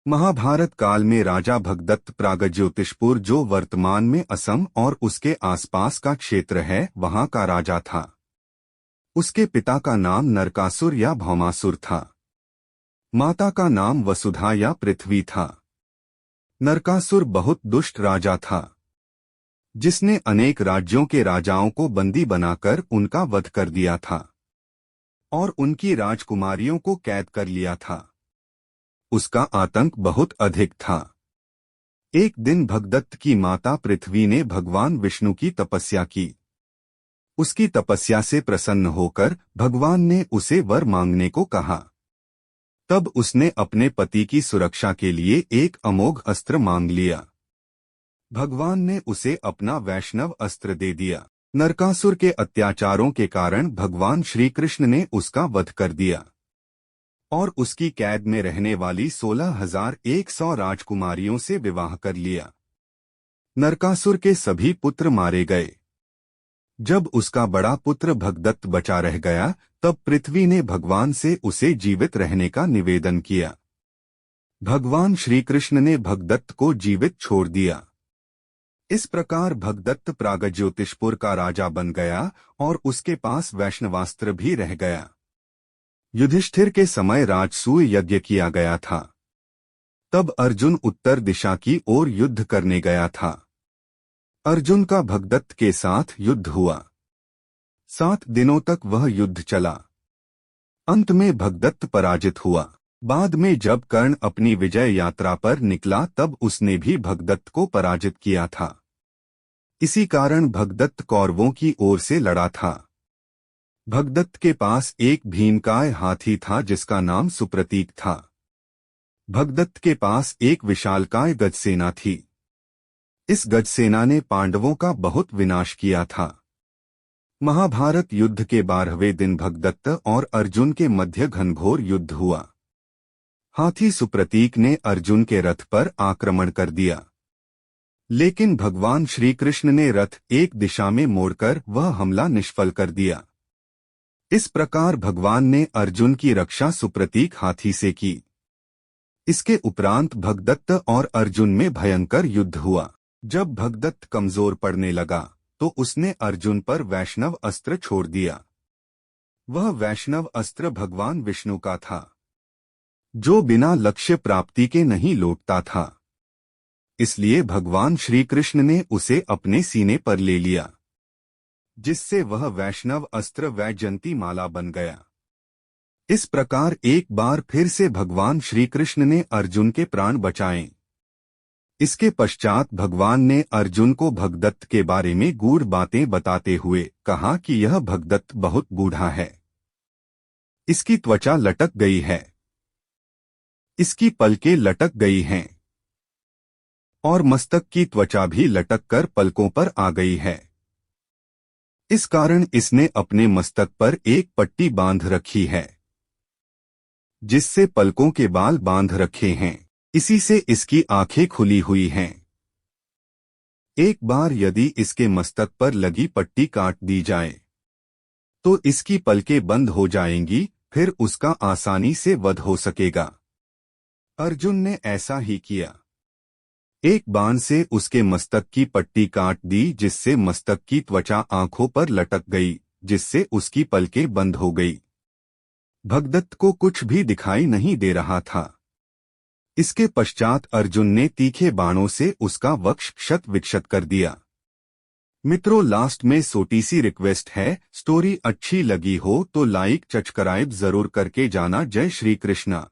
महाभारत काल में राजा भगदत्त प्रागज्योतिषपुर जो वर्तमान में असम और उसके आसपास का क्षेत्र है वहां का राजा था। उसके पिता का नाम नरकासुर या भौमासुर था। माता का नाम वसुधा या पृथ्वी था। नरकासुर बहुत दुष्ट राजा था जिसने अनेक राज्यों के राजाओं को बंदी बनाकर उनका वध कर दिया था और उनकी राजकुमारियों को कैद कर लिया था। उसका आतंक बहुत अधिक था। एक दिन भगदत्त की माता पृथ्वी ने भगवान विष्णु की तपस्या की। उसकी तपस्या से प्रसन्न होकर भगवान ने उसे वर मांगने को कहा। तब उसने अपने पति की सुरक्षा के लिए एक अमोघ अस्त्र मांग लिया। भगवान ने उसे अपना वैष्णव अस्त्र दे दिया। नरकासुर के अत्याचारों के कारण भगवान श्री कृष्ण ने उसका वध कर दिया और उसकी कैद में रहने वाली 16,100 राजकुमारियों से विवाह कर लिया। नरकासुर के सभी पुत्र मारे गए। जब उसका बड़ा पुत्र भगदत्त बचा रह गया तब पृथ्वी ने भगवान से उसे जीवित रहने का निवेदन किया। भगवान श्री कृष्ण ने भगदत्त को जीवित छोड़ दिया। इस प्रकार भगदत्त प्रागज्योतिषपुर का राजा बन गया और उसके पास वैष्णवास्त्र भी रह गया। युधिष्ठिर के समय राजसूय यज्ञ किया गया था। तब अर्जुन उत्तर दिशा की ओर युद्ध करने गया था। अर्जुन का भगदत्त के साथ युद्ध हुआ। 7 दिनों तक वह युद्ध चला। अंत में भगदत्त पराजित हुआ। बाद में जब कर्ण अपनी विजय यात्रा पर निकला तब उसने भी भगदत्त को पराजित किया था। इसी कारण भगदत्त कौरवों की ओर से लड़ा था। भगदत्त के पास एक भीमकाय हाथी था जिसका नाम सुप्रतीक था। भगदत्त के पास एक विशालकाय गजसेना थी। इस गजसेना ने पांडवों का बहुत विनाश किया था। महाभारत युद्ध के 12वें दिन भगदत्त और अर्जुन के मध्य घनघोर युद्ध हुआ। हाथी सुप्रतीक ने अर्जुन के रथ पर आक्रमण कर दिया, लेकिन भगवान श्री कृष्ण ने रथ एक दिशा में मोड़कर वह हमला निष्फल कर दिया। इस प्रकार भगवान ने अर्जुन की रक्षा सुप्रतीक हाथी से की। इसके उपरांत भगदत्त और अर्जुन में भयंकर युद्ध हुआ। जब भगदत्त कमजोर पड़ने लगा तो उसने अर्जुन पर वैष्णव अस्त्र छोड़ दिया। वह वैष्णव अस्त्र भगवान विष्णु का था जो बिना लक्ष्य प्राप्ति के नहीं लौटता था। इसलिए भगवान श्री कृष्ण ने उसे अपने सीने पर ले लिया, जिससे वह वैष्णव अस्त्र वैजयंती माला बन गया। इस प्रकार एक बार फिर से भगवान श्री कृष्ण ने अर्जुन के प्राण बचाए। इसके पश्चात भगवान ने अर्जुन को भगदत्त के बारे में गूढ़ बातें बताते हुए कहा कि यह भगदत्त बहुत बूढ़ा है। इसकी त्वचा लटक गई है, इसकी पलकें लटक गई हैं और मस्तक की त्वचा भी लटक कर पलकों पर आ गई है। इस कारण इसने अपने मस्तक पर एक पट्टी बांध रखी है जिससे पलकों के बाल बांध रखे हैं। इसी से इसकी आंखें खुली हुई हैं। एक बार यदि इसके मस्तक पर लगी पट्टी काट दी जाए तो इसकी पलकें बंद हो जाएंगी, फिर उसका आसानी से वध हो सकेगा। अर्जुन ने ऐसा ही किया। एक बाण से उसके मस्तक की पट्टी काट दी जिससे मस्तक की त्वचा आंखों पर लटक गई, जिससे उसकी पलकें बंद हो गई। भगदत्त को कुछ भी दिखाई नहीं दे रहा था। इसके पश्चात अर्जुन ने तीखे बाणों से उसका वक्ष क्षत विक्षत कर दिया। मित्रों, लास्ट में छोटी सी रिक्वेस्ट है, स्टोरी अच्छी लगी हो तो लाइक सब्सक्राइब जरूर करके जाना। जय श्री कृष्णा।